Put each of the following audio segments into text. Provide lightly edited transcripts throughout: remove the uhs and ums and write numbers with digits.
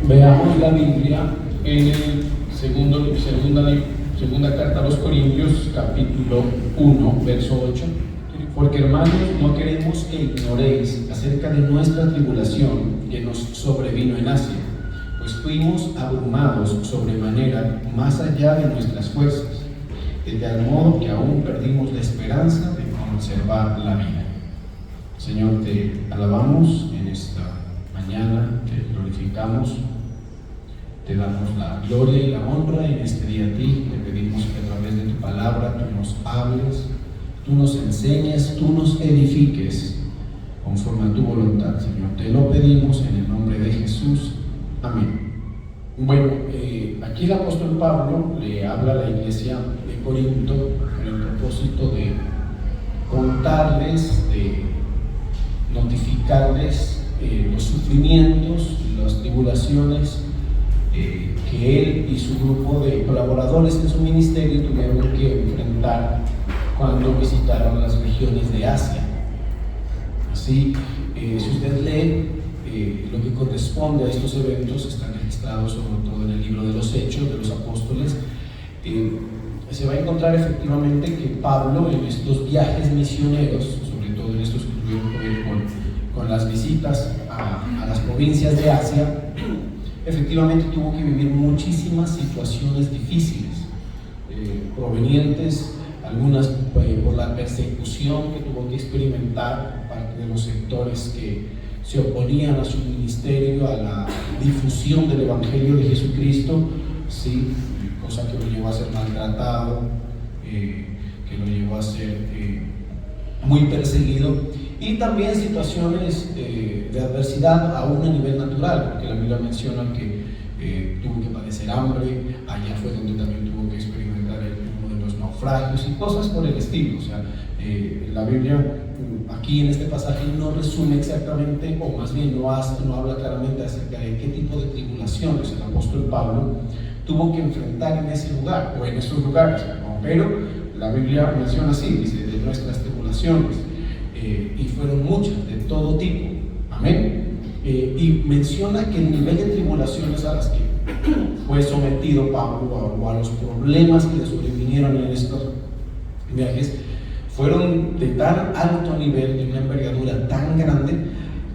Veamos la Biblia en el segunda carta a los Corintios, capítulo 1, verso 8. Porque, hermanos, no queremos que ignoréis acerca de nuestra tribulación que nos sobrevino en Asia, pues fuimos abrumados sobremanera más allá de nuestras fuerzas, de tal modo que aún perdimos la esperanza de conservar la vida. Señor, te alabamos en esta mañana, te glorificamos, te damos la gloria y la honra en este día a ti. Te pedimos que a través de tu palabra tú nos hables, tú nos enseñes, tú nos edifiques conforme a tu voluntad, Señor. Te lo pedimos en el nombre de Jesús. Amén. Bueno, aquí el apóstol Pablo le habla a la iglesia de Corinto con el propósito de contarles, de notificarles los sufrimientos, las tribulaciones que él y su grupo de colaboradores en su ministerio tuvieron que enfrentar cuando visitaron las regiones de Asia. Así, si usted lee lo que corresponde a estos eventos, están registrados sobre todo en el libro de los Hechos de los Apóstoles, se va a encontrar efectivamente que Pablo en estos viajes misioneros, sobre todo en estos que tuvieron que ver con las visitas a las provincias de Asia, efectivamente tuvo que vivir muchísimas situaciones difíciles, provenientes algunas por la persecución que tuvo que experimentar por parte de los sectores que se oponían a su ministerio, a la difusión del Evangelio de Jesucristo, ¿sí? Cosa que lo llevó a ser maltratado, que lo llevó a ser muy perseguido, y también situaciones de adversidad aún a nivel natural, porque la Biblia menciona que tuvo que padecer hambre, allá fue donde también tuvo que experimentar uno de los naufragios y cosas por el estilo. O sea, la Biblia aquí en este pasaje no resume exactamente, o más bien no habla claramente acerca de qué tipo de tribulaciones el apóstol Pablo tuvo que enfrentar en ese lugar o en esos lugares, ¿no? Pero la Biblia menciona así, dice, de nuestras tribulaciones, y fueron muchas, de todo tipo, amén. Y menciona que el nivel de tribulaciones a las que fue sometido Pablo, o a los problemas que le sobrevinieron en estos viajes, fueron de tan alto nivel, de una envergadura tan grande,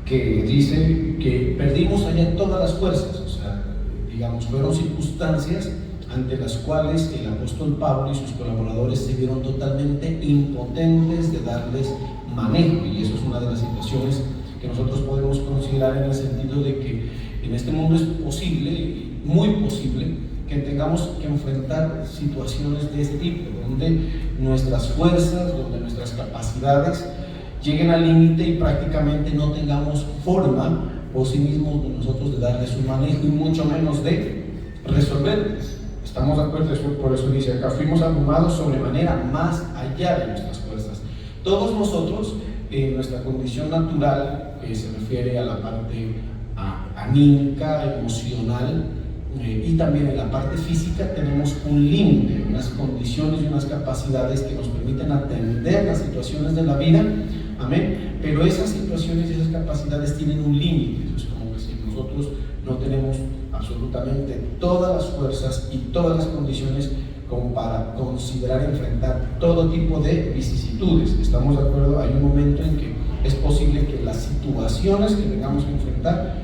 que dice que perdimos allá todas las fuerzas. O sea, digamos, fueron circunstancias ante las cuales el apóstol Pablo y sus colaboradores se vieron totalmente impotentes de darles manejo, y eso es una de las situaciones que nosotros podemos considerar en el sentido de que en este mundo es posible, muy posible, que tengamos que enfrentar situaciones de este tipo, donde nuestras fuerzas, donde nuestras capacidades lleguen al límite y prácticamente no tengamos forma por sí mismos nosotros de darles un manejo, y mucho menos de resolverles. ¿Estamos de acuerdo? Por eso dice acá, fuimos abrumados sobremanera más allá de nuestras fuerzas. Todos nosotros, en nuestra condición natural, que se refiere a la parte anímica, emocional, y también en la parte física, tenemos un límite, unas condiciones y unas capacidades que nos permiten atender las situaciones de la vida, amén. Pero esas situaciones y esas capacidades tienen un límite. Es como que si nosotros no tenemos absolutamente todas las fuerzas y todas las condiciones como para considerar enfrentar todo tipo de vicisitudes. ¿Estamos de acuerdo? Hay un momento en que es posible que las situaciones que tengamos que enfrentar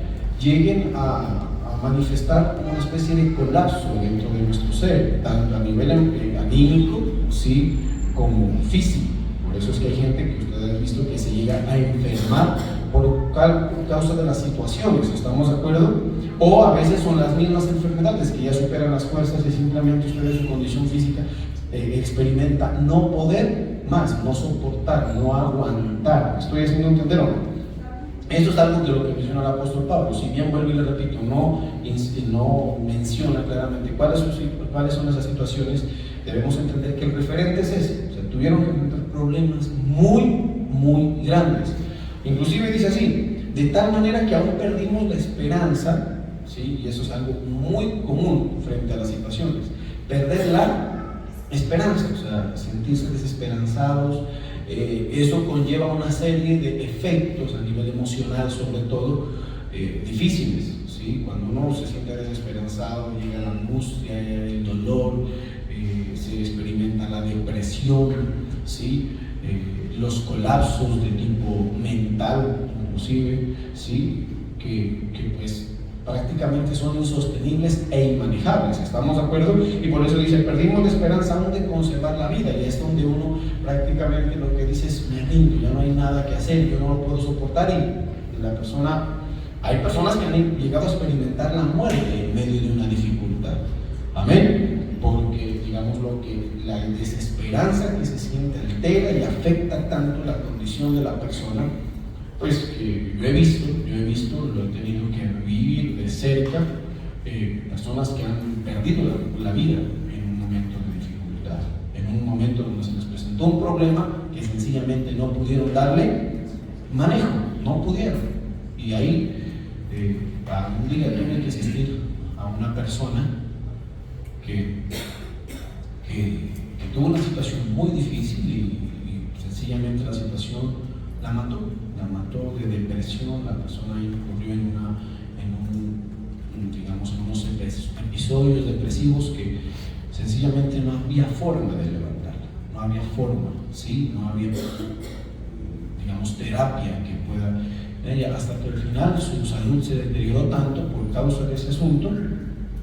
lleguen a manifestar una especie de colapso dentro de nuestro ser, tanto a nivel anímico, sí, como físico. Por eso es que hay gente que ustedes han visto que se llega a enfermar por causa de las situaciones. ¿Estamos de acuerdo? O a veces son las mismas enfermedades que ya superan las fuerzas y simplemente ustedes, su condición física experimenta no poder más, no soportar, no aguantar. ¿Estoy haciendo entender o no? Esto es algo de lo que menciona el apóstol Pablo. Si bien, vuelvo y le repito, no menciona claramente cuáles son esas situaciones, debemos entender que el referente es ese. O sea, tuvieron que enfrentar problemas muy, muy grandes. Inclusive dice así, de tal manera que aún perdimos la esperanza, ¿sí? Y eso es algo muy común frente a las situaciones, perder la esperanza, o sea, sentirse desesperanzados. Eso conlleva una serie de efectos a nivel emocional, sobre todo, difíciles, ¿sí? ¿sí? Cuando uno se siente desesperanzado, llega la angustia, el dolor, se experimenta la depresión, ¿sí? Los colapsos de tipo mental, inclusive, ¿sí? que pues prácticamente son insostenibles e inmanejables, ¿estamos de acuerdo? Y por eso dice, perdimos la esperanza aún de conservar la vida, y es donde uno prácticamente lo que dice es, me rindo, ya no hay nada que hacer, yo no lo puedo soportar, y la persona, hay personas que han llegado a experimentar la muerte en medio de una dificultad, amén, porque digamos la desesperanza que se siente altera y afecta tanto la condición de la persona, pues que yo he visto, lo he tenido que vivir de cerca, personas que han perdido la vida en un momento de dificultad, en un momento donde se les presentó un problema que sencillamente no pudieron darle manejo, no pudieron. Y ahí, un día tuve que asistir a una persona que tuvo una situación muy difícil y sencillamente la situación la mató de depresión. La persona incurrió en unos episodios depresivos que sencillamente no había forma de levantarla, no había forma, ¿sí? No había, terapia que pueda ella, hasta que al final su salud se deterioró tanto por causa de ese asunto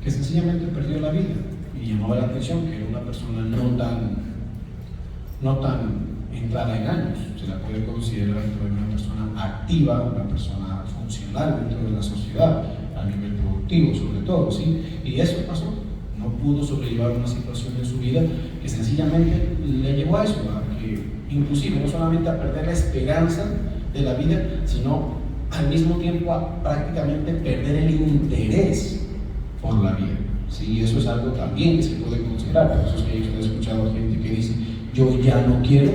que sencillamente perdió la vida. Y llamaba la atención que era una persona no tan entrada en años, se la puede considerar una persona activa, una persona funcional dentro de la sociedad, a nivel productivo sobre todo, ¿sí? Y eso pasó, no pudo sobrellevar una situación en su vida que sencillamente le llevó a eso, a que inclusive no solamente a perder la esperanza de la vida, sino al mismo tiempo a prácticamente perder el interés por la vida, ¿sí? Y eso es algo también que se puede considerar. Por eso es que yo he escuchado a gente que dice, yo ya no quiero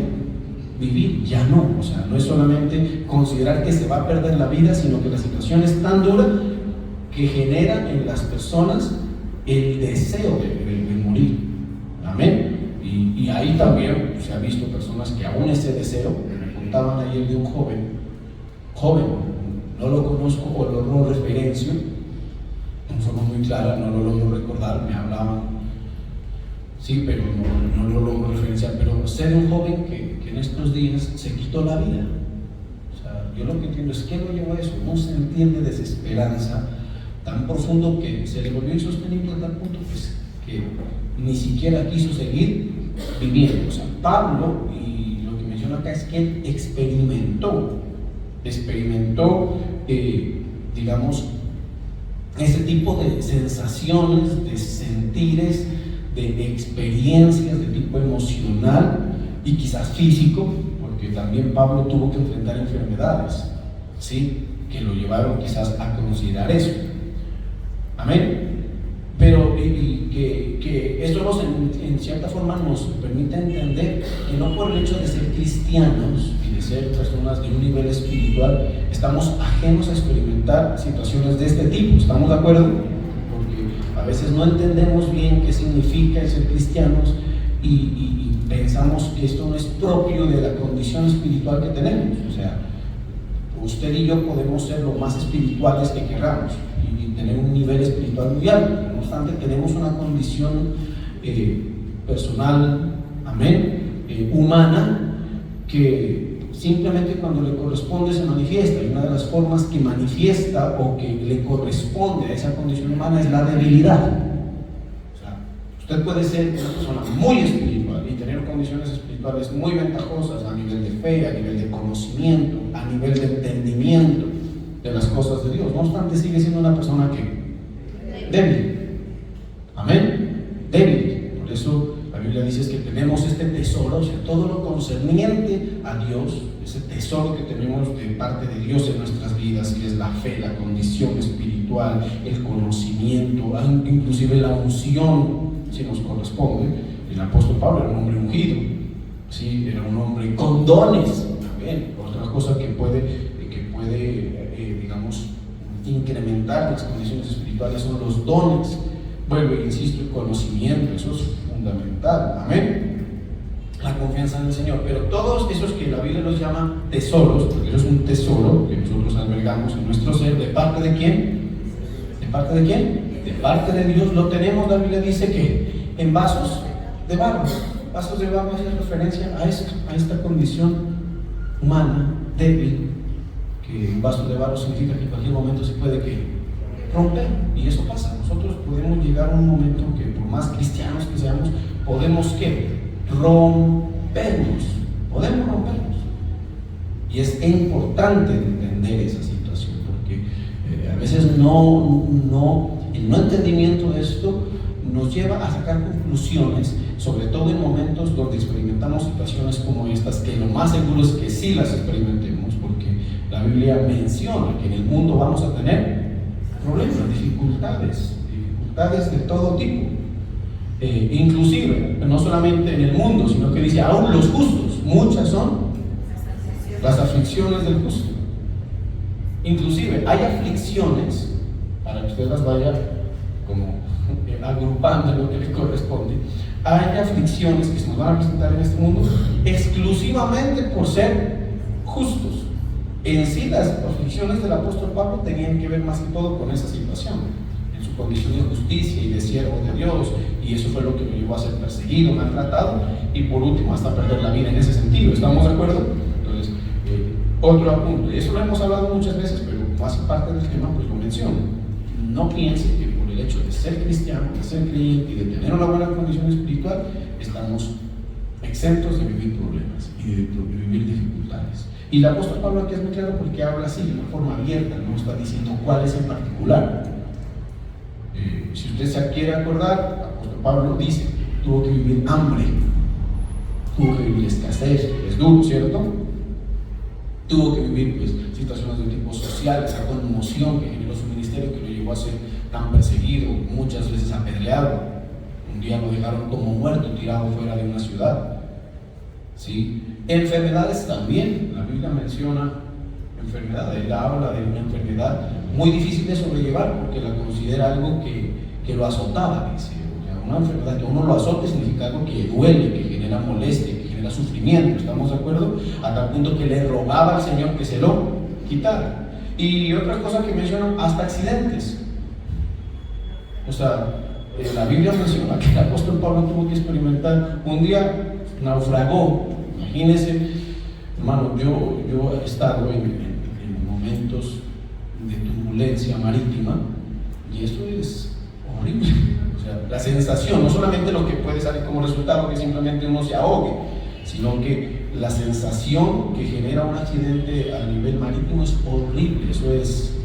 vivir, ya no, o sea, no es solamente considerar que se va a perder la vida, sino que la situación es tan dura que genera en las personas el deseo de morir, amén. Y ahí también se ha visto personas que aún ese deseo, me contaban ayer de un joven, no lo conozco o lo referencio en forma muy clara, no lo logro recordar, me hablaban, sí, pero no lo logro referenciar, pero sé de un joven que en estos días se quitó la vida. O sea, yo lo que entiendo es que lo llevó a eso, no se entiende desesperanza tan profundo que se le volvió insostenible a tal punto que ni siquiera quiso seguir viviendo. O sea, Pablo, y lo que menciona acá es que él experimentó ese tipo de sensaciones, de sentires, de experiencias de tipo emocional y quizás físico, porque también Pablo tuvo que enfrentar enfermedades, ¿sí? Que lo llevaron quizás a considerar eso, amén. Pero que esto en cierta forma nos permite entender que no por el hecho de ser cristianos y de ser personas de un nivel espiritual estamos ajenos a experimentar situaciones de este tipo, ¿estamos de acuerdo? Porque a veces no entendemos bien qué significa el ser cristianos y pensamos que esto no es propio de la condición espiritual que tenemos. O sea, usted y yo podemos ser lo más espirituales que queramos y tener un nivel espiritual muy alto. No obstante, tenemos una condición personal, amén, humana, que simplemente cuando le corresponde se manifiesta. Y una de las formas que manifiesta o que le corresponde a esa condición humana es la debilidad. O sea, usted puede ser una persona muy espiritual y tener condiciones espirituales muy ventajosas a nivel de fe, a nivel de conocimiento, a nivel de entendimiento de las cosas de Dios. No obstante, sigue siendo una persona que débil. Amén, débil. Por eso la Biblia dice que tenemos este tesoro, o sea, todo lo concerniente a Dios, ese tesoro que tenemos de parte de Dios en nuestras vidas, que es la fe, la condición espiritual, el conocimiento, inclusive la unción, si nos corresponde. El apóstol Pablo era un hombre ungido, ¿sí? Era un hombre con dones. Amén. Otra cosa que puede incrementar las condiciones espirituales son los dones. Vuelvo e insisto, el conocimiento, eso es fundamental, amén. La confianza en el Señor, pero todos esos que la Biblia los llama tesoros, porque eso es un tesoro que nosotros albergamos en nuestro ser, ¿de parte de quién? parte de quién? De parte de Dios. Lo tenemos, la Biblia dice que en vasos de barro. Vasos de barro hace referencia a esto, a esta condición humana, débil, que un vaso de barro significa que en cualquier momento se puede romper, y eso pasa. Nosotros podemos llegar a un momento que, por más cristianos que seamos, podemos rompernos, y es importante entender esa situación, porque a veces el no entendimiento de esto nos lleva a sacar conclusiones, sobre todo en momentos donde experimentamos situaciones como estas, que lo más seguro es que sí las experimentemos, porque la Biblia menciona que en el mundo vamos a tener problemas, dificultades de todo tipo, inclusive, no solamente en el mundo, sino que dice, aún los justos, muchas son las aflicciones del justo. Inclusive hay aflicciones, para que usted las vaya como agrupando en lo que le corresponde, hay aflicciones que se nos van a presentar en este mundo exclusivamente por ser justos. En sí, las aflicciones del apóstol Pablo tenían que ver más que todo con esa situación, en su condición de justicia y de siervo de Dios, y eso fue lo que lo llevó a ser perseguido, maltratado y por último hasta perder la vida en ese sentido. ¿Estamos de acuerdo? Entonces, otro apunte, eso lo hemos hablado muchas veces, pero más parte del tema pues lo menciono. No piense que por el hecho de ser cristiano, de ser creyente y de tener una buena condición espiritual, estamos exentos de vivir problemas y de vivir dificultades. Y el apóstol Pablo aquí es muy claro porque habla así, de una forma abierta, no está diciendo cuál es en particular. Si usted se quiere acordar, el apóstol Pablo dice que tuvo que vivir hambre, tuvo que vivir escasez, es duro, ¿cierto? Tuvo que vivir pues, situaciones de tipo social, esa conmoción que generó su ministerio, que lo llevó a ser tan perseguido, muchas veces apedreado. Un día lo dejaron como muerto, tirado fuera de una ciudad. ¿Sí? Enfermedades también, la Biblia menciona enfermedad, él habla de una enfermedad muy difícil de sobrellevar porque la considera algo que lo azotaba, dice. O sea, una enfermedad que uno lo azote significa algo que duele, que genera molestia, que genera sufrimiento, ¿estamos de acuerdo? A tal punto que le rogaba al Señor que se lo quitara. Y otra cosa que menciona, hasta accidentes. O sea, la Biblia menciona que el apóstol Pablo tuvo que experimentar, un día naufragó. Imagínense, hermano, yo he estado en momentos de turbulencia marítima y eso es horrible. O sea, la sensación, no solamente lo que puede salir como resultado que simplemente uno se ahogue, sino que la sensación que genera un accidente a nivel marítimo es horrible, eso es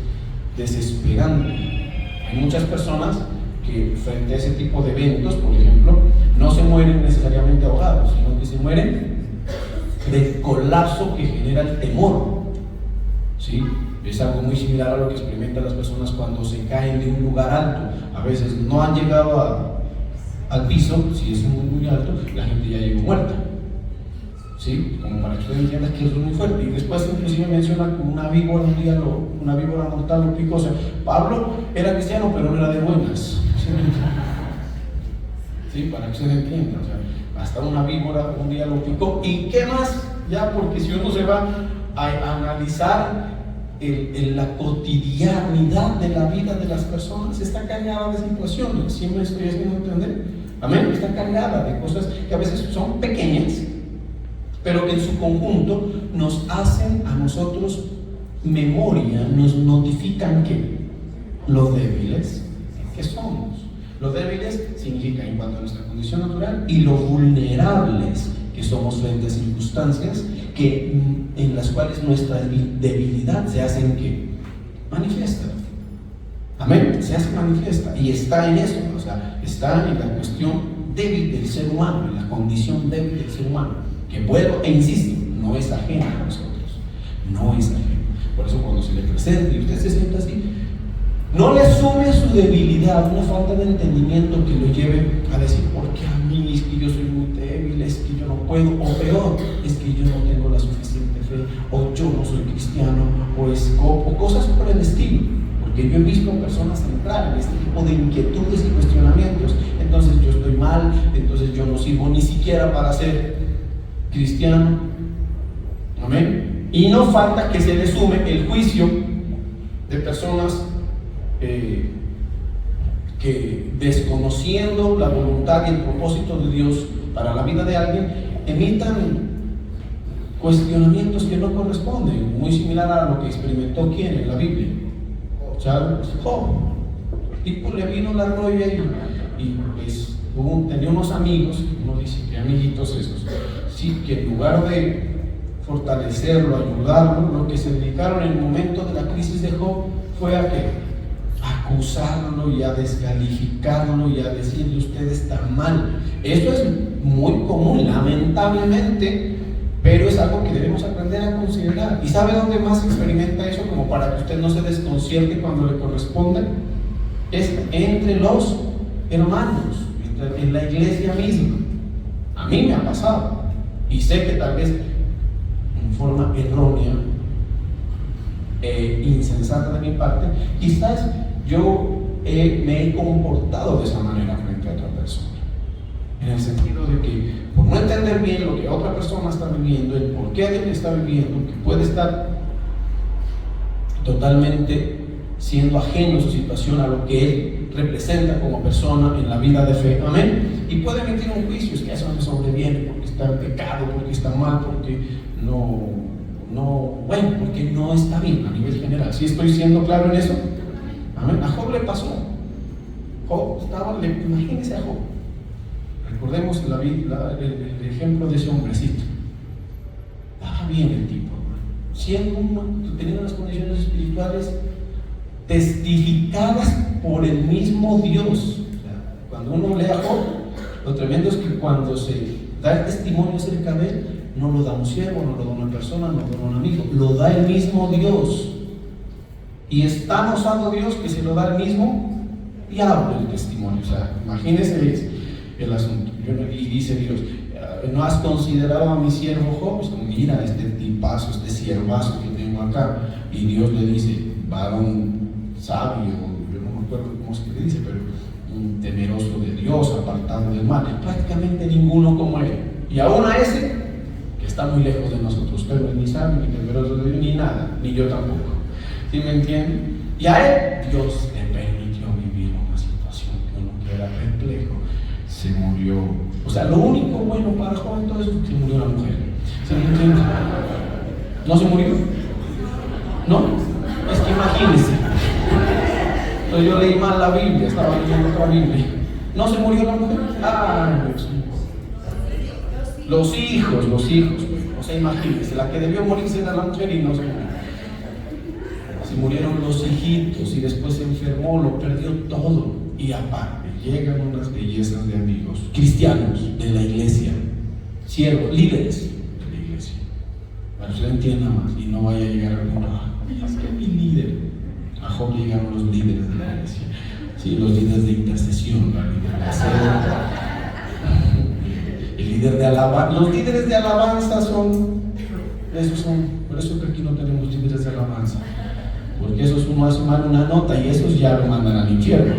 desesperante. Hay muchas personas que frente a ese tipo de eventos, por ejemplo, no se mueren necesariamente ahogados, sino que se mueren del colapso que genera el temor. ¿Sí? Es algo muy similar a lo que experimentan las personas cuando se caen de un lugar alto. A veces no han llegado al piso, si es muy alto, la gente ya llegó muerta. ¿Sí? Como para que usted entienda que eso es muy fuerte. Y después inclusive menciona que una víbora una víbora mortal lo picó. O sea, Pablo era cristiano, pero no era de buenas. ¿Sí? Para que usted entienda. O sea, hasta una víbora un día lo picó. ¿Y qué más? Ya, porque si uno se va a analizar la cotidianidad de la vida de las personas, está cargada de situaciones. ¿Sí me estoy haciendo entender? Amén. Está cargada de cosas que a veces son pequeñas, pero que en su conjunto nos hacen a nosotros memoria, nos notifican que los débiles que somos. Los débiles significa en cuanto a nuestra condición natural y lo vulnerables que somos frente a circunstancias en las cuales nuestra debilidad se hace manifiesta. Amén, se hace manifiesta y está en eso, o sea, está en la cuestión débil del ser humano, en la condición débil del ser humano, que vuelvo e insisto, no es ajena a nosotros, no es ajena. Por eso cuando se le presenta y usted se sienta así, no le sume su debilidad, una falta de entendimiento que lo lleve a decir, porque a mí es que yo soy muy débil, es que yo no puedo, o peor, es que yo no tengo la suficiente fe, o yo no soy cristiano, o cosas por el estilo. Porque yo he visto personas entrar en este tipo de inquietudes y cuestionamientos. Entonces yo estoy mal, entonces yo no sirvo ni siquiera para ser cristiano. Amén. Y no falta que se le sume el juicio de personas que desconociendo la voluntad y el propósito de Dios para la vida de alguien, emitan cuestionamientos que no corresponden, muy similar a lo que experimentó ¿quién en la Biblia? Charles Job. El tipo le vino la roya y pues tenía unos amigos, uno dice que amiguitos esos, sí, que en lugar de fortalecerlo, ayudarlo, lo que se dedicaron en el momento de la crisis de Job fue a qué? A acusarlo y a descalificarlo y a decirle usted está mal. Esto es muy común, lamentablemente, pero es algo que debemos aprender a considerar. ¿Y sabe dónde más se experimenta eso? Como para que usted no se desconcierte cuando le corresponde. Es entre los hermanos, en la iglesia misma. A mí me ha pasado. Y sé que tal vez en forma errónea e insensata de mi parte, quizás yo me he comportado de esa manera frente a otra persona. En el sentido de que, por no entender bien lo que otra persona está viviendo, el porqué de lo que está viviendo, que puede estar totalmente siendo ajeno a su situación, a lo que él representa como persona en la vida de fe, amén, y puede emitir un juicio, es que eso no sobreviene porque está en pecado, porque está mal, porque porque no está bien a nivel general. ¿Sí estoy siendo claro en eso? Amén. A Job le pasó. Job imagínense a Job. Recordemos el ejemplo de ese hombrecito. Estaba bien el tipo, teniendo las condiciones espirituales testificadas por el mismo Dios. O sea, cuando uno lee a Job, lo tremendo es que cuando se da el testimonio acerca de él, no lo da un siervo, no lo da una persona, no lo da un amigo, lo da el mismo Dios. Y es tan osado Dios que se lo da el mismo diablo el testimonio. O sea, imagínense el asunto. Y dice Dios, ¿no has considerado a mi siervo Job? Pues, mira este tipazo, este siervazo que tengo acá. Y Dios le dice, varón sabio, yo no me acuerdo cómo es que le dice, pero temeroso de Dios, apartado del mal. Prácticamente ninguno como él. Y aún a ese, que está muy lejos de nosotros, pero ni sabio, ni temeroso de Dios, ni nada, ni yo tampoco. ¿Sí me entienden? Y a él, Dios le permitió vivir una situación que uno que era perplejo. Se murió. O sea, lo único bueno para Job entonces fue que se murió la mujer. ¿Sí me entienden? ¿No se murió? ¿No? Es que imagínense. Entonces yo leí mal la Biblia, estaba leyendo otra Biblia. ¿No se murió la mujer? Ah, Dios mío. Los hijos. O sea, imagínense, la que debió morirse era la mujer y no se murió. Se murieron los hijitos y después se enfermó, lo perdió todo. Y aparte, llegan unas bellezas de amigos, cristianos de la iglesia, siervos, líderes de la iglesia. Para que usted entienda más y no vaya a llegar a alguna. Es que mi líder. A Job llegaron los líderes de la iglesia. Sí, los líderes de intercesión, la líder de acera, el líder de alabanza. Los líderes de alabanza por eso que aquí no tenemos líderes de alabanza. Porque esos uno hace mal una nota y esos ya lo mandan al infierno.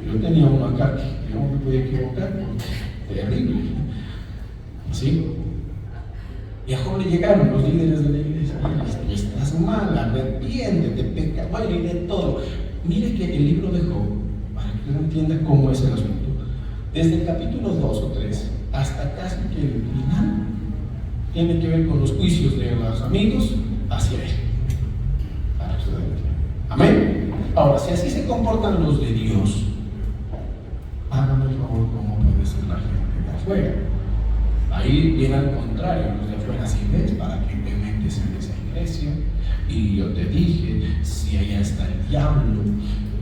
Yo tenía uno acá que no me podía equivocar, terrible. ¿Sí? Y a Job le llegaron los líderes de la iglesia. Estás mal, arrepiéntete, peca, bueno, y de todo. Mire que el libro de Job, para que usted entienda cómo es el asunto, desde el capítulo 2 o 3 hasta casi que el final, tiene que ver con los juicios de los amigos hacia él. Para que usted entienda. Amén. Ahora, si así se comportan los de Dios, háganme el favor, ¿cómo puede ser la gente de afuera? Ahí viene al contrario, los de afuera, si ves, ¿para qué te metes en esa iglesia? Y yo te dije, si allá está el diablo.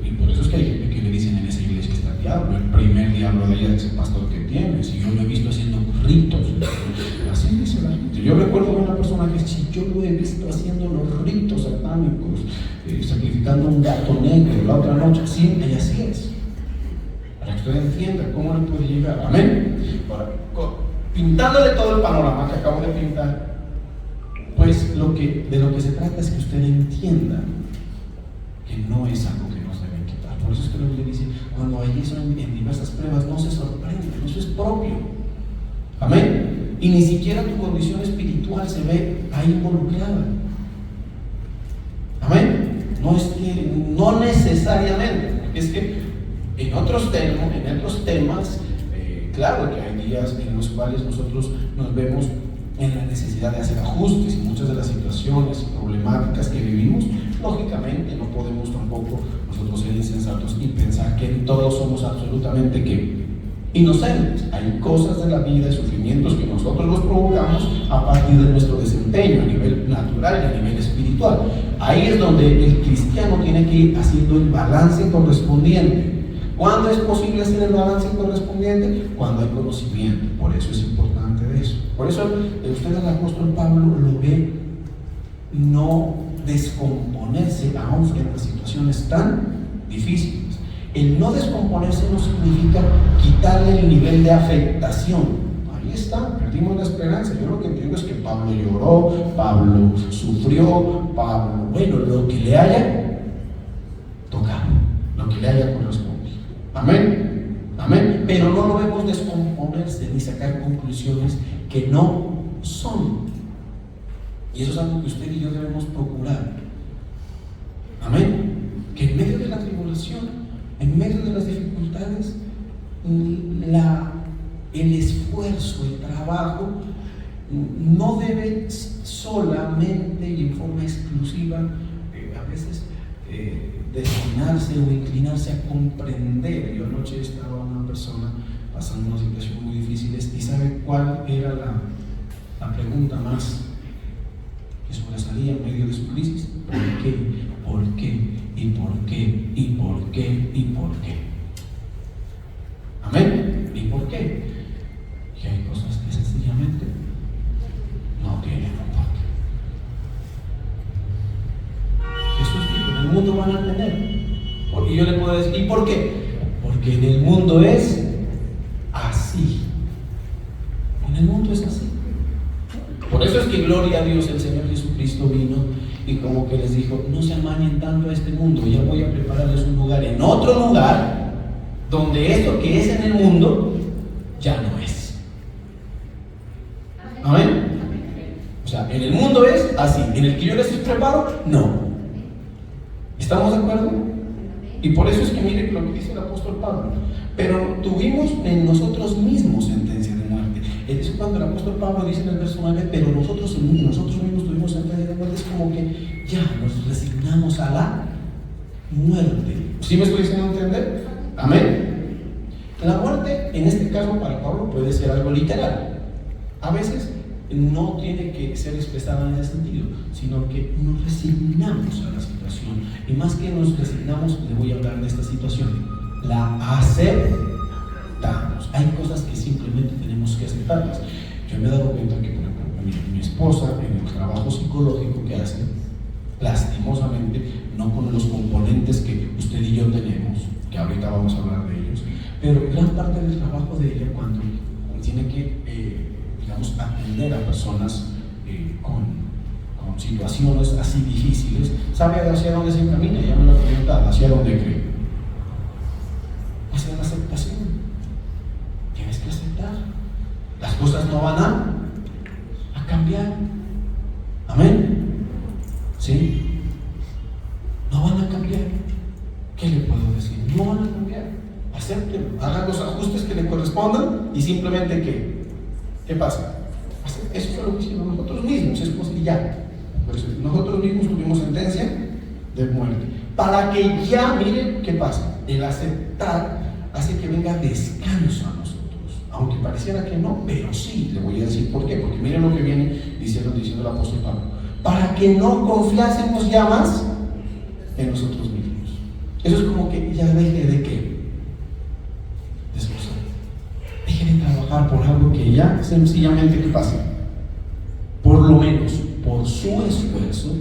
Y por eso es que hay gente que le dicen en esa iglesia está el diablo. El primer diablo de ella es el pastor que tienes. Y yo lo he visto haciendo ritos. Así dice la gente. Yo recuerdo a una persona que si yo lo he visto haciendo los ritos satánicos, sacrificando un gato negro la otra noche, sí, y así es. Para que usted entienda cómo le puede llegar. Amén. Ahora, pintándole todo el panorama que acabo de pintar, pues de lo que se trata es que usted entienda que no es algo que nos debe quitar. Por eso es que la Biblia dice, cuando hay eso en diversas pruebas, no se sorprenden, eso es propio. Amén. Y ni siquiera tu condición espiritual se ve ahí involucrada. Amén. No necesariamente, porque es que En otros temas, claro que hay días en los cuales nosotros nos vemos en la necesidad de hacer ajustes, y muchas de las situaciones y problemáticas que vivimos, lógicamente no podemos tampoco nosotros ser insensatos y pensar que en todos somos absolutamente inocentes. Hay cosas de la vida y sufrimientos que nosotros los provocamos a partir de nuestro desempeño a nivel natural y a nivel espiritual. Ahí es donde el cristiano tiene que ir haciendo el balance correspondiente. ¿Cuándo es posible hacer el balance correspondiente? Cuando hay conocimiento. Por eso es importante eso. Por eso usted al apóstol Pablo lo ve no descomponerse aún frente a situaciones tan difíciles. El no descomponerse no significa quitarle el nivel de afectación. Ahí está, perdimos la esperanza. Yo lo que entiendo es que Pablo lloró, Pablo sufrió, Pablo, bueno, lo que le haya tocado, lo que le haya correspondido. Amén, amén. Pero no lo vemos descomponerse ni sacar conclusiones que no son. Y eso es algo que usted y yo debemos procurar. Amén. Que en medio de la tribulación, en medio de las dificultades, el esfuerzo, el trabajo no debe solamente y en forma exclusiva a veces destinarse o inclinarse a comprender. Yo anoche estaba una persona pasando una situación muy difícil y ¿sabe cuál era la pregunta más que sobresalía en medio de su crisis? ¿Por qué? ¿Por qué? ¿Y por qué? ¿Y por qué? ¿Y por qué? Amén. ¿Y por qué? Que hay cosas que sencillamente no tienen un porqué. Jesús dijo, en el mundo van a tener. Y yo le puedo decir, ¿y por qué? Porque en el mundo es así. En el mundo es así. Por eso es que gloria a Dios, el Señor Jesucristo vino y como que les dijo, no se amañen tanto a este mundo, ya voy a prepararles un lugar en otro lugar donde esto que es en el mundo ya no es. Amén. O sea, en el mundo es así, en el que yo les preparo, no. ¿Estamos de acuerdo? Y por eso es que miren lo que dice el apóstol Pablo. Pero tuvimos en nosotros mismos sentencia de muerte. Es cuando el apóstol Pablo dice en el verso 9, pero nosotros mismos tuvimos sentencia de muerte. Es como que ya nos resignamos a la muerte. ¿Sí me estoy haciendo entender? Amén. La muerte, en este caso para Pablo, puede ser algo literal. A veces no tiene que ser expresada en ese sentido, sino que nos resignamos a la situación. Y más que nos resignamos, le voy a hablar de esta situación. La aceptamos. Hay cosas que simplemente tenemos que aceptarlas. Yo me he dado cuenta que, por ejemplo, mi esposa, en el trabajo psicológico que hace, lastimosamente, no con los componentes que usted y yo tenemos, que ahorita vamos a hablar de ellos, pero gran parte del trabajo de ella, cuando tiene que atender a personas con situaciones así difíciles, sabe hacia dónde se encamina. Ya me lo he preguntado, hacia dónde cree, hacia la aceptación. Tienes que aceptar, las cosas no van a cambiar. Amén. ¿Sí? No van a cambiar. ¿Qué le puedo decir? No van a cambiar. Acéptelo, hagan los ajustes que le correspondan y simplemente ¿qué pasa? Eso fue lo que hicimos nosotros mismos, es posible ya. Por eso, nosotros mismos tuvimos sentencia de muerte. Para que ya, miren qué pasa. El aceptar hace que venga descanso a nosotros. Aunque pareciera que no, pero sí. Le voy a decir por qué. Porque miren lo que viene diciendo el apóstol Pablo. Para que no confiásemos ya más en nosotros mismos. Eso es como que ya deje de qué. Deje de trabajar por algo que ya sencillamente, ¿qué pasa? Por lo menos por su esfuerzo,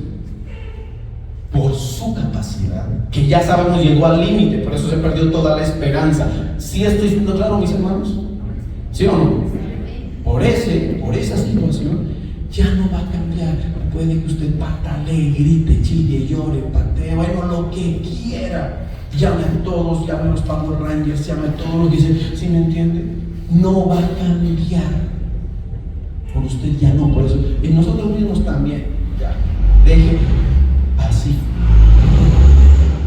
por su capacidad, que ya sabemos llegó al límite, por eso se perdió toda la esperanza. ¿Sí estoy siendo claro, mis hermanos? ¿Sí o no? Por esa situación ya no va a cambiar. Puede que usted patalee, grite, chille, llore, patee, bueno, lo que quiera. Llame a todos, llame a los Power Rangers, llame a todos los que dicen, ¿sí me entiende? No va a cambiar. Por usted ya no, por eso. Y nosotros mismos también. Ya. Deje así.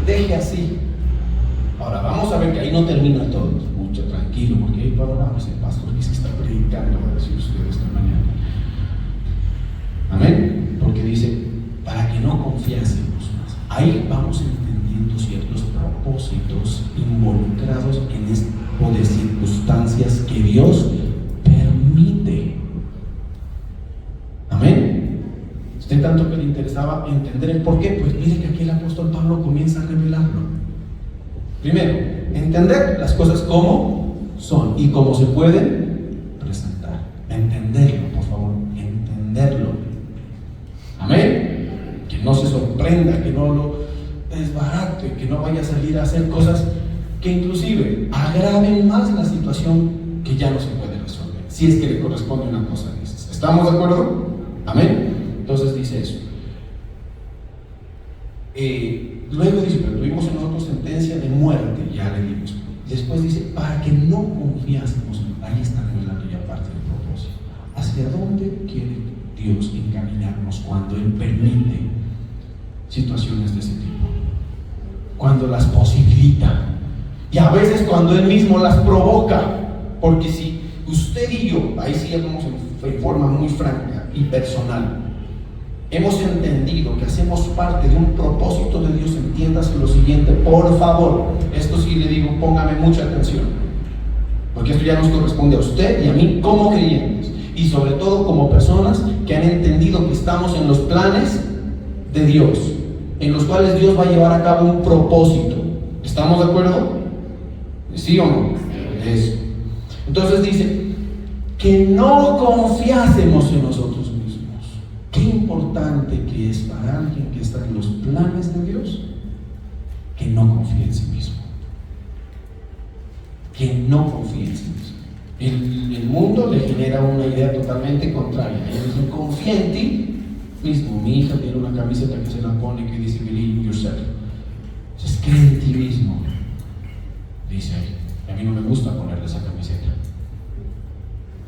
Deje así. Ahora vamos a ver que ahí no usted esta mañana. Amén. Porque dice, para que no confiásemos más. Ahí vamos entendiendo ciertos propósitos involucrados en este tipo de circunstancias que Dios permite. Amén. Usted tanto que le interesaba entender el por qué, pues mire que aquí el apóstol Pablo comienza a revelarlo. Primero, entender las cosas como son y cómo se pueden presentar. Entenderlo, por favor, entenderlo. Amén. Que no se sorprenda, que no lo desbarate, que no vaya a salir a hacer cosas que inclusive agraven más la situación que ya no se puede resolver, si es que le corresponde una cosa de esas. ¿Estamos de acuerdo? Amén. Entonces dice eso. Luego dice, pero tuvimos en nosotros sentencia de muerte, ya le dimos. Después dice, para que no confiásemos, ahí está revelando ya parte del propósito. ¿Hacia dónde quiere Dios encaminarnos cuando Él permite situaciones de ese tipo? Cuando las posibilita. Y a veces cuando Él mismo las provoca. Porque si usted y yo, ahí sí hablamos en forma muy franca y personal, hemos entendido que hacemos parte de un propósito de Dios, entiéndase lo siguiente, por favor, esto sí le digo, póngame mucha atención, porque esto ya nos corresponde a usted y a mí como creyentes, y sobre todo como personas que han entendido que estamos en los planes de Dios, en los cuales Dios va a llevar a cabo un propósito. ¿Estamos de acuerdo? ¿Sí o no? Eso. Entonces dice, que no confiásemos en nosotros mismos. Qué importante que es para alguien que está en los planes de Dios que no confíe en sí mismo. Que no confíe en sí mismo. El mundo le genera una idea totalmente contraria. Ellos dicen, confía en ti mismo. Mi hija tiene una camiseta que se la pone que dice believe in yourself. Entonces, cree en ti mismo. Dice ahí. A mí no me gusta ponerle esa camiseta.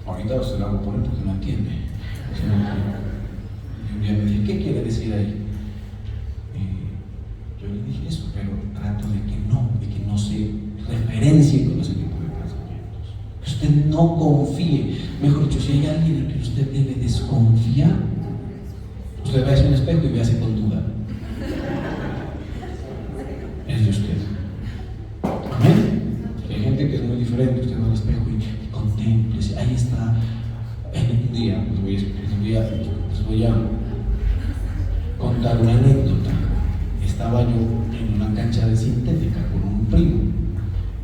Ahorita se la voy a poner porque no entiende. Y un día me dije, ¿qué quiere decir ahí? Yo le dije eso, pero trato de que no se referencie con ese tipo de pensamientos. Que usted no confíe. Mejor dicho, si hay alguien en que usted debe desconfiar, usted va a un espejo y véase con duda. Es de usted. Amén. Hay gente que es muy diferente. Usted va al espejo y contémplese. Ahí está. En un día les voy a contar una anécdota. Estaba yo en una cancha de sintética con un primo.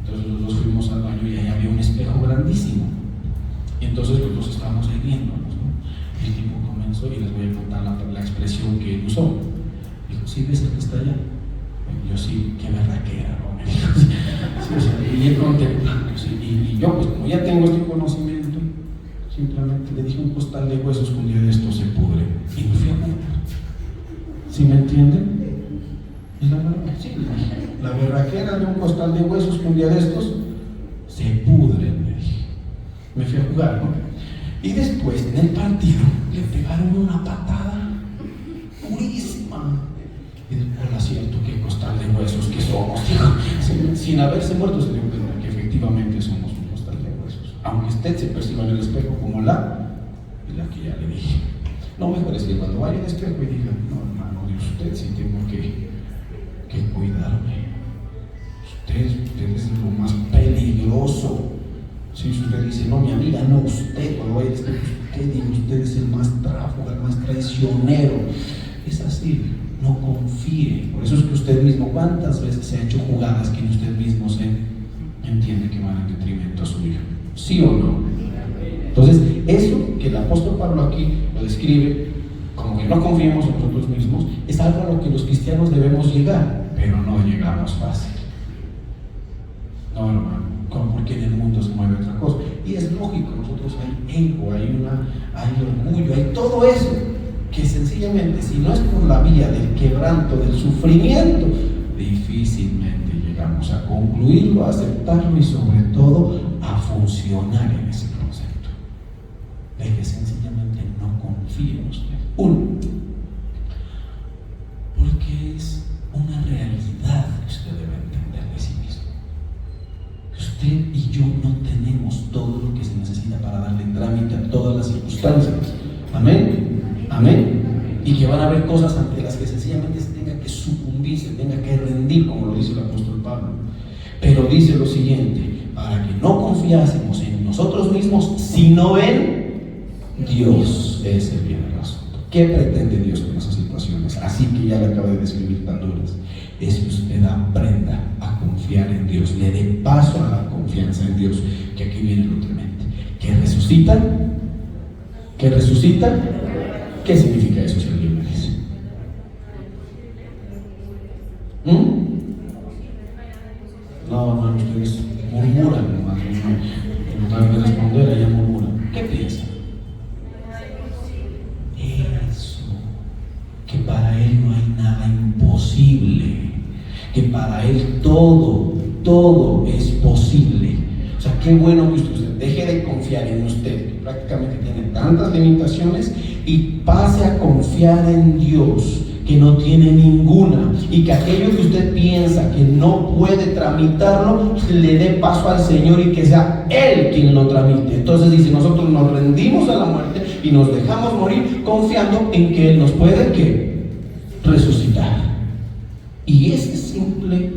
Entonces los dos fuimos al baño y ahí había un espejo grandísimo. Y entonces los dos estábamos ahí viéndonos, ¿no? Y el tipo comenzó, y les voy a contar la expresión que él usó. Dijo, ¿sí ves el que está allá? Y yo, sí, qué berraquera, ¿no? Me dijo, sí, y él contemplando, sí, y yo, pues como ya tengo este conocimiento, simplemente le dije un costal de huesos que un día de esto se pudre. Y me fui a jugar. ¿Sí me entienden? Y la verdad, sí, la berraquera de un costal de huesos que un día de estos se pudren, me dije. Me fui a jugar, ¿no? Y después, en el partido, le pegaron una patada durísima. Y después, hola, cierto, qué costal de huesos que somos. Sin haberse muerto, se dio cuenta que efectivamente somos un costal de huesos. Aunque usted se perciba en el espejo como la que ya le dije. No, mejor es que cuando vaya al espejo y diga, no, hermano, de usted sí tengo que cuidarme. Usted es lo más peligroso. Si usted dice, no, mi amiga, no, usted, cuando vaya al espejo, usted es el más tráfuga, el más traicionero. Es así, no confíe. Por eso es que usted mismo, ¿cuántas veces se ha hecho jugadas que usted mismo se entiende que van en detrimento suyo? ¿Sí o no? Entonces, eso que el apóstol Pablo aquí lo describe como que no confiemos en nosotros mismos, es algo a lo que los cristianos debemos llegar, pero no llegamos fácil. No, hermano, porque en el mundo se mueve otra cosa. Y es lógico, nosotros hay ego, hay orgullo, hay todo eso, que sencillamente, si no es por la vía del quebranto, del sufrimiento, difícilmente llegamos a concluirlo, a aceptarlo y sobre todo a funcionar en ese concepto. De que sencillamente no confíe en usted. Uno, porque es una realidad que usted debe entender de sí mismo. Que usted y yo no tenemos todo lo que se necesita para darle trámite a todas las circunstancias. Amén, amén. Y que van a haber cosas ante las que sencillamente se tenga que sucumbir, se tenga que rendir, como lo dice el apóstol Pablo. Pero dice lo siguiente: para que no confiásemos en nosotros mismos, sino en Dios. Es el bien del asunto. ¿Qué pretende Dios con esas situaciones? Así que ya le acabo de describir tan duras. Es que usted aprenda a confiar en Dios, le dé paso a la confianza en Dios, que aquí viene lo tremendo. ¿Que resucitan? ¿Que resucitan? ¿Qué significa eso, si alguien me dice? No, ustedes murmuran nomás, no de responder, ella murmura. ¿Qué piensan? Eso, que para Él no hay nada imposible, que para Él todo es posible. O sea, qué bueno que usted deje de confiar en usted, que prácticamente tiene tantas limitaciones, y pase a confiar en Dios, que no tiene ninguna, y que aquello que usted piensa que no puede tramitarlo, le dé paso al Señor y que sea Él quien lo tramite. Entonces dice, nosotros nos rendimos a la muerte y nos dejamos morir confiando en que Él nos puede ¿qué? Resucitar. Y ese simple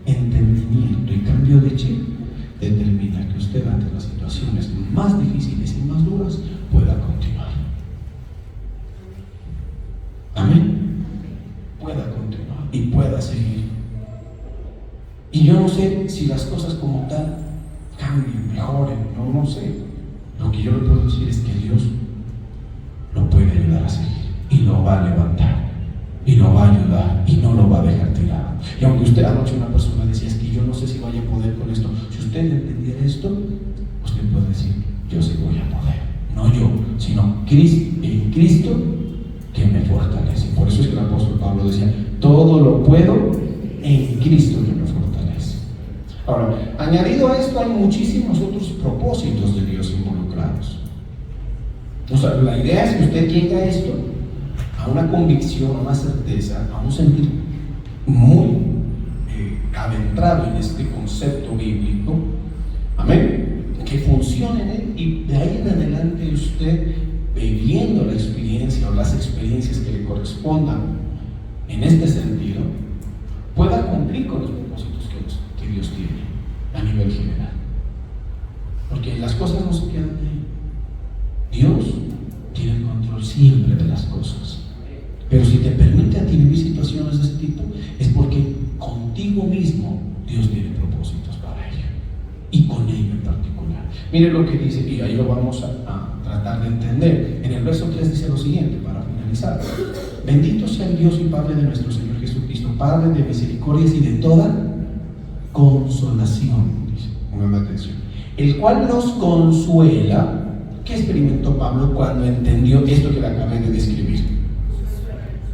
entendimiento y cambio de chip determina que usted ante las situaciones más difíciles y más duras pueda continuar. Amén. Pueda continuar y pueda seguir. Y yo no sé si las cosas como tal cambien, mejoren, no sé. Lo que yo le puedo decir es que Dios lo puede ayudar a seguir y lo va a levantar y lo va a ayudar y no lo va a dejar tirado. Y aunque usted anoche una persona decía, es que yo no sé si vaya a poder con esto, si usted entendiera esto, usted puede decir, yo sí voy a poder. No yo, sino en Cristo que me fortalece. Por eso es que el apóstol Pablo decía, todo lo puedo en Cristo que me fortalece. Ahora, añadido a esto, hay muchísimos otros propósitos de Dios involucrados. O sea, la idea es que usted llegue a esto, a una convicción, a una certeza, a un sentir muy adentrado en este concepto bíblico, amén, que funcione en él, y de ahí en adelante usted, viviendo la experiencia o las experiencias que le correspondan en este sentido, pueda cumplir con los propósitos que Dios tiene a nivel general. Porque las cosas no se quedan ahí. Dios tiene el control siempre de las cosas. Pero si te permite a ti vivir situaciones de ese tipo, es porque contigo mismo Dios tiene propósitos para ello, y con ello en particular. Mire lo que dice, y ahí lo vamos a tratar de entender. En el verso 3 dice lo siguiente, para finalizar: bendito sea el Dios y Padre de nuestro Señor Jesucristo, Padre de misericordias y de toda consolación, dice, pongan atención, el cual nos consuela. ¿Qué experimentó Pablo cuando entendió esto que le acabé de describir?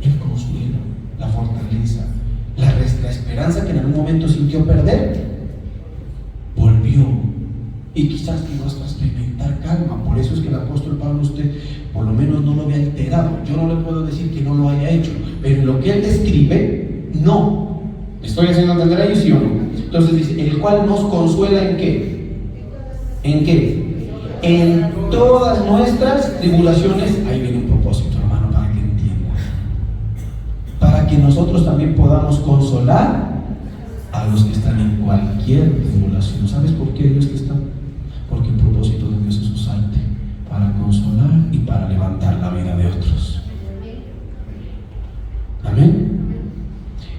El consuelo, la fortaleza, la esperanza que en algún momento sintió perder, volvió, y quizás llegó hasta experimentar calma. Por eso es que el apóstol Pablo, usted por lo menos no lo ve alterado. Yo no le puedo decir que no lo haya hecho, pero en lo que él describe, no. ¿Estoy haciendo entender a ellos, sí o no? Entonces dice, el cual nos consuela ¿en qué? ¿En qué? En todas nuestras tribulaciones. Ahí viene un propósito, hermano, para que entienda, para que nosotros también podamos consolar a los que están en cualquier tribulación. ¿Sabes por qué Dios que está? Porque el propósito de Dios es usarte para consolar y para levantar la vida de otros. Amén.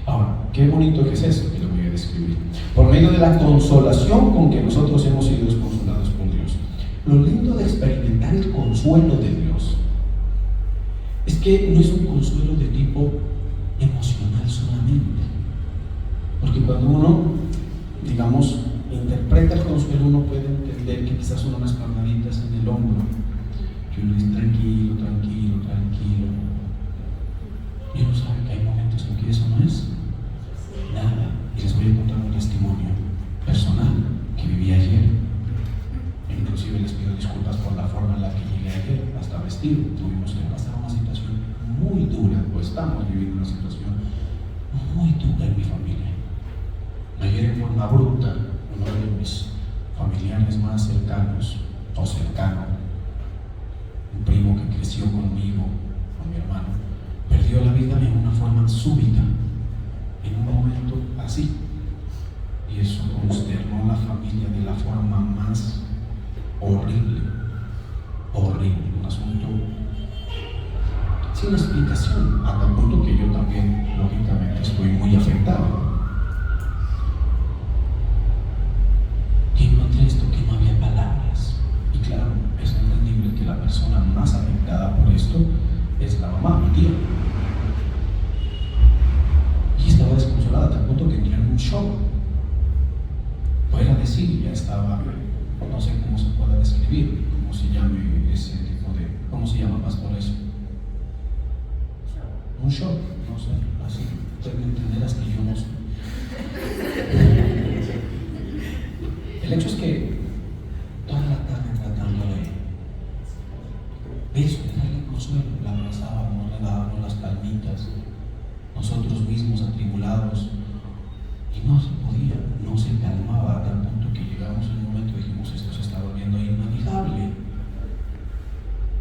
Ahora, qué bonito que es eso que lo voy a describir. Por medio de la consolación con que nosotros hemos sido consolados por Dios. Lo lindo de experimentar el consuelo de Dios es que no es un consuelo de tipo emocional solamente. Porque cuando uno, digamos, interpreta el consuelo, uno puede entender que quizás son unas palmaditas en el hombro, que uno dice tranquilo, tranquilo, tranquilo. Y uno sabe que hay momentos en que eso no es nada. Y les voy a contar un testimonio personal que viví ayer. Inclusive les pido disculpas por la forma en la que llegué ayer, hasta vestido. Tuvimos que pasar una situación muy dura, o estamos viviendo una situación muy dura en mi familia. Ayer, en forma abrupta, uno de mis familiares más cercanos o cercano súbita, en un momento así. Y eso consternó a la familia de la forma más horrible, un asunto sin explicación, a tal punto que yo también, lógicamente, estoy muy afectado. Y encontré esto, que no había palabras. Y claro, es entendible que la persona más afectada por esto es la mamá, mi tía. Y estaba desconsolada a tal punto que entré en un shock. Fuera de sí, ya estaba, no sé cómo se pueda describir, cómo se llame ese tipo de, ¿cómo se llama, pastor, eso? Un shock, no sé, así, usted me entenderás que yo no sé. El hecho es que toda la tarde tratándole de eso, de darle consuelo, la abrazábamos, le dábamos las palmitas, nosotros mismos atribulados, y no se podía, no se calmaba, a tal punto que llegamos en un momento y dijimos, esto se está volviendo inmanejable.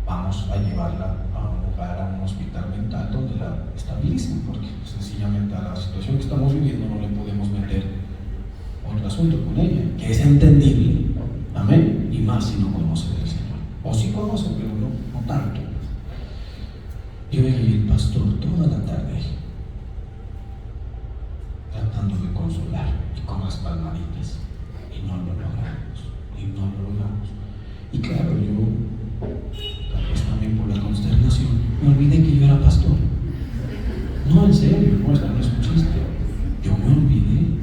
Vamos a llevarla a un lugar, a un hospital mental donde la estabilicen, porque sencillamente a la situación que estamos viviendo no le podemos meter otro asunto con ella, que es entendible, amén, y más si no conoce del Señor, o si conoce, pero no tanto. Yo y el pastor toda la tarde tratando de consolar y con las palmaditas, y no lo logramos, y claro, yo, tal vez también por la consternación, me olvidé que yo era pastor. No, en serio, no, esto no es un chiste. Yo me olvidé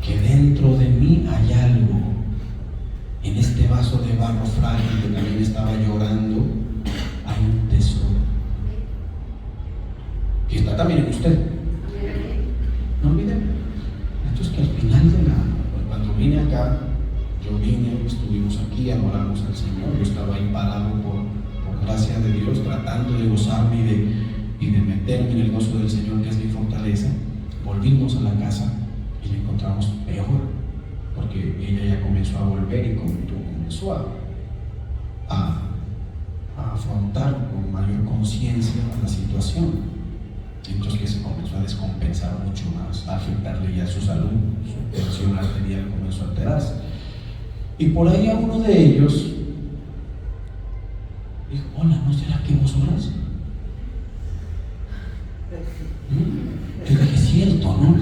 que dentro de mí hay algo. En este vaso de barro frágil que también estaba llorando, hay un tesoro que está también en usted. No olviden. Esto es que al final cuando vine acá, estuvimos aquí, adoramos al Señor. Yo estaba ahí parado por gracia de Dios, tratando de gozarme y de meterme en el gozo del Señor, que es mi fortaleza. Volvimos a la casa y la encontramos peor, porque ella ya comenzó a volver y comenzó a afrontar con mayor conciencia la situación. Entonces que se comenzó a descompensar mucho más, a afectarle ya su salud, su tensión arterial comenzó a alterarse. Y por ahí a uno de ellos dijo, hola, ¿no será que vos oras? Yo dije, es cierto, ¿no?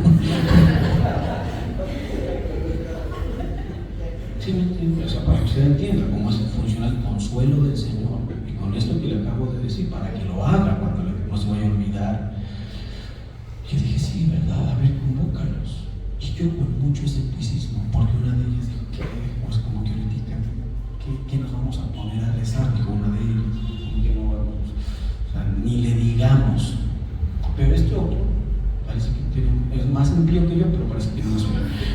Sí, me entiendo. O sea, para que usted entienda cómo funciona el consuelo del Señor. Y con esto que le acabo de decir, para que lo haga cuando no se vaya a olvidar. Yo dije, sí, ¿verdad? A ver, convócalos. Y yo con mucho escepticismo, porque una de ellas dijo, ¿qué? Pues como que ahorita, ¿qué nos vamos a poner a rezar? Dijo una de ellas, como que no vamos, o sea, ni le digamos. Pero este otro, parece que es más limpio que yo, pero parece que no es.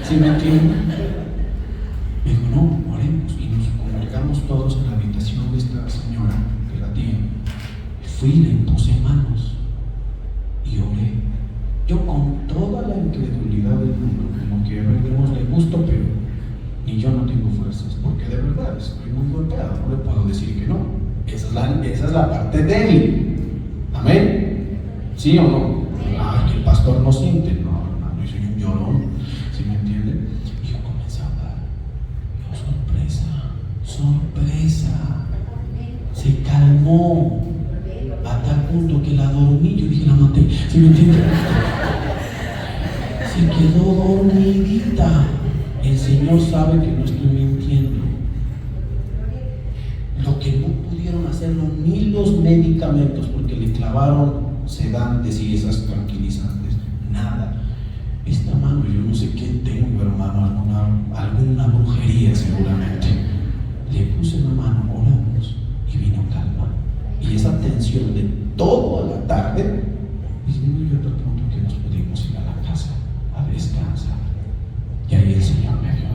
¿Sí me entienden? Me dijo, no, oremos. Y nos congregamos todos en la habitación de esta señora, de la tía. Fui y le impuse manos y oré. Yo con toda la incredulidad del mundo, como que a ver, démosle gusto, pero ni yo no tengo fuerzas, porque de verdad estoy muy golpeado, no le puedo decir que no. Esa es la parte débil. Amén. ¿Sí o no? Ay, que el pastor no siente. No, hermano, yo soy un llorón. ¿Sí me entienden? Y yo comencé a hablar. Yo, sorpresa. Se calmó a tal punto que la dormí. Yo dije, la maté. ¿Sí me entienden? Se quedó dormidita. El Señor sabe que no estoy mintiendo. Lo que no pudieron hacerlo ni los medicamentos, porque le clavaron sedantes y esas tranquilizantes, nada. Esta mano, yo no sé qué tengo, hermano, alguna brujería seguramente. Le puse la mano, oramos y vino calma. Y esa tensión de toda la tarde disminuyó hasta el punto que nos pudimos ir a la casa a descansar. Y ahí el Señor me dio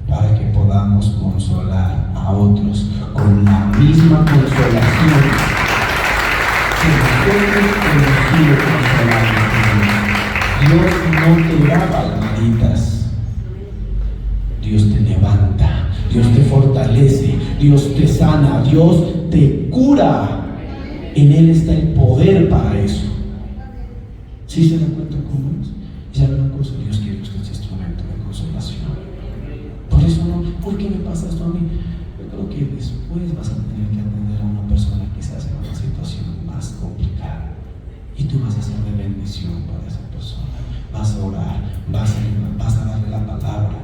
para que podamos consolar a otros con la misma consolación que nosotros hemos sido consolados. Dios no te da palmaditas, Dios te levanta, Dios te fortalece, Dios te sana, Dios te cura. En Él está el poder para eso. ¿Sí se da cuenta cómo es? Y sabe una cosa, Dios quiere que usted sea instrumento de consolación. Por eso no, ¿por qué me pasa esto a mí? Yo creo que después vas a tener que atender a una persona que se hace en una situación más complicada. Y tú vas a ser de bendición para esa persona. Vas a orar, vas a darle la palabra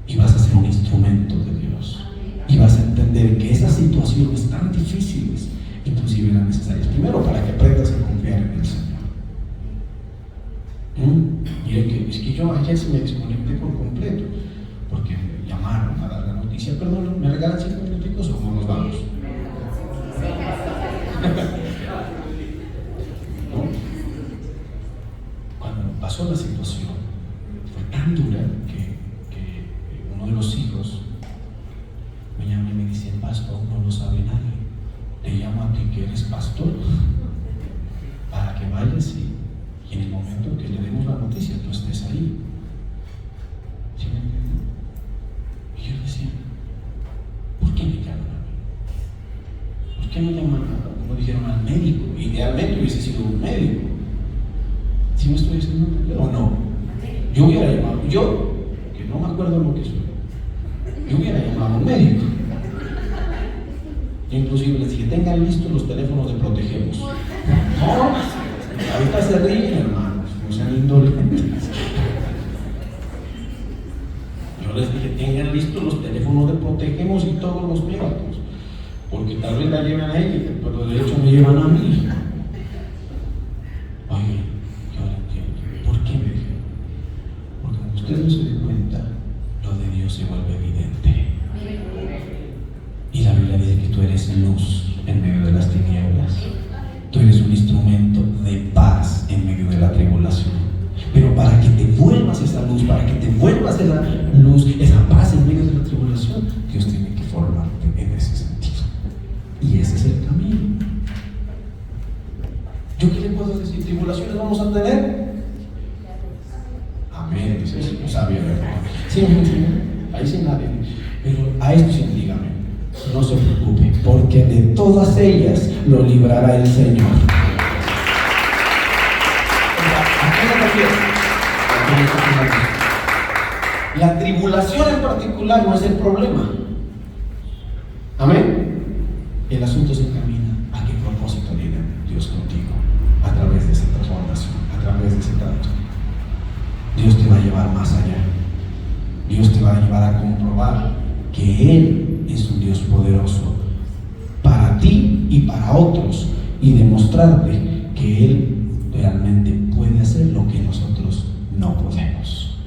y vas a ser un instrumento de Dios. Y vas a entender que esas situaciones tan difíciles inclusive eran necesarias. Primero, para que aprendas a confiar en el Señor. Mire que es que yo ayer se me desconecté por completo porque me llamaron a dar la noticia. Perdón, ¿me regalan 5 minuticos o no nos vamos? ¿No? Cuando pasó la situación fue tan dura que uno de los hijos me llama y me dice: pastor, no lo sabe nadie, te llamo a ti que eres pastor para que vayas y en el momento que le demos la noticia tú estés ahí. ¿Sí me entienden? Y yo decía, ¿por qué me llaman a mí? ¿Por qué no llaman como dijeron al médico? Idealmente hubiese sido un médico. ¿Sí me estoy diciendo o no? Yo hubiera llamado, que no me acuerdo lo que soy, yo hubiera llamado a un médico. Yo inclusive les dije, tengan listos los teléfonos de Protegemos. No, ahorita se ríen, hermanos, no sean indolentes. Yo les dije, tengan listos los teléfonos de Protegemos y todos los médicos, porque tal vez la llevan a ella, pero de hecho me llevan a mí. Oye, yo ahora entiendo. ¿Por qué me dijeron? Porque cuando usted no se dé cuenta, lo de Dios se vuelve evidente. Y la Biblia dice que tú eres luz en medio de las tinieblas. Tú eres un instrumento de paz en medio de la tribulación. Pero para que te vuelvas esa luz, para que te vuelvas esa luz, esa paz en medio de la tribulación, Dios tiene que formarte en ese sentido. Y ese es el camino. ¿Yo qué le puedo decir? ¿Tribulaciones vamos a tener? Amén, dice el Señor sabio, ¿verdad? Sí, ahí sí nadie. Pero a esto sí dígame. No se preocupe, porque de todas ellas lo librará el Señor. La tribulación en particular no es el problema. Amén. El asunto se encamina a qué propósito tiene Dios contigo a través de esa transformación, a través de ese trato. Dios te va a llevar más allá. Dios te va a llevar a comprobar que Él es un Dios poderoso para ti y para otros, y demostrarte que Él realmente puede hacer lo que nosotros no podemos,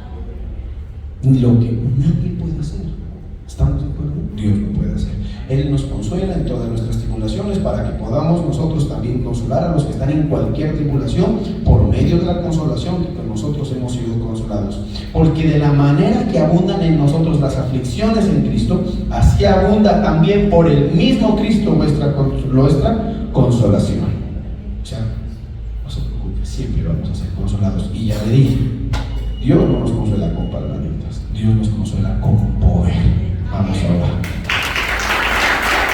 lo que nadie puede hacer. ¿Estamos de acuerdo? Dios lo puede hacer. Él nos consuela en todas nuestras tribulaciones para que podamos nosotros también consolar a los que están en cualquier tribulación por medio de la consolación que nosotros hemos sido consolados. Porque de la manera que abundan en nosotros las aflicciones en Cristo, así abunda también por el mismo Cristo nuestra consolación. O sea, no se preocupe, siempre vamos a ser consolados. Y ya le dije, Dios no nos consuela con palabritas, Dios nos consuela con poder. Vamos a orar.